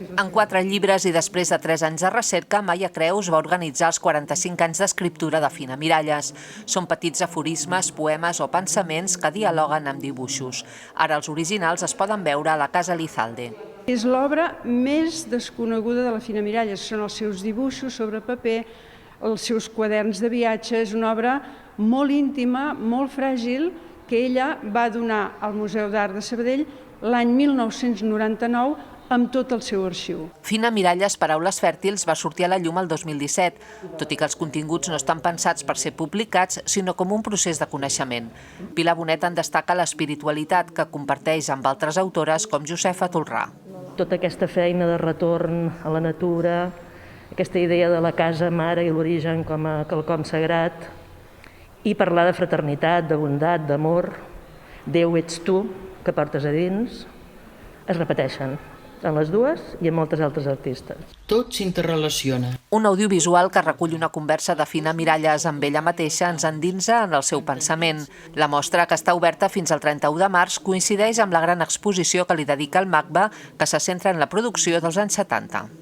En 4 llibres i després de 3 anys de recerca, Maia Creus va organitzar els 45 anys d'escriptura de Fina Miralles. Són petits aforismes, poemes o pensaments que dialoguen amb dibuixos. Ara els originals es poden veure a la Casa Elizalde. És l'obra més desconeguda de la Fina Miralles. Són els seus dibuixos sobre paper, els seus quaderns de viatge. És una obra molt íntima, molt fràgil, que ella va donar al Museu d'Art de Sabadell l'any 1999 amb tot el seu arxiu. Fina Miralles, Paraules fèrtils, va sortir a la llum el 2017, tot i que els continguts no estan pensats per ser publicats, sinó com un procés de coneixement. Pilar Bonet en destaca l'espiritualitat que comparteix amb altres autores com Josefa Tolrà. Tota aquesta feina de retorn a la natura, aquesta idea de la casa mare i l'origen com a quelcom sagrat, i parlar de fraternitat, de bondat, d'amor, Déu ets tu, que portes a dins, es repeteixen en les dues i en moltes altres artistes. Tot s'interrelaciona. Un audiovisual que recull una conversa de Fina Miralles amb ella mateixa ens endinsa en el seu pensament. La mostra, que està oberta fins al 31 de març, coincideix amb la gran exposició que li dedica el MACBA, que se centra en la producció dels anys 70.